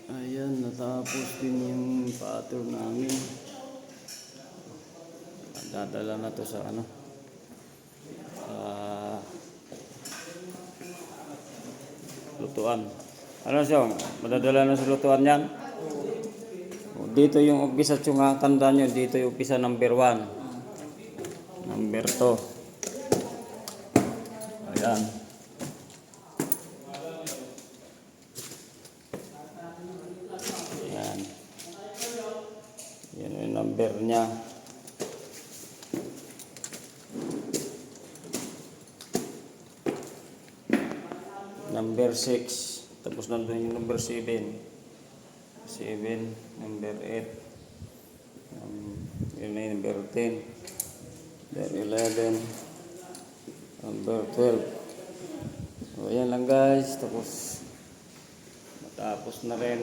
Ayan, natapos din yung pattern namin. Dadala na to sa ano. Lutuan. Ano siya? Madadala na sa lutuan yan? Dito yung umpisa yung tandaan nyo. Dito yung umpisa number 1. Number 2. Ayan. Ayan. Yan yung number niya. Number 6. Tapos nandun yung number 7. 7. Number 8. Yun na yung number 10. Number 11. Number 12. So, ayan lang guys. Tapos, matapos na rin.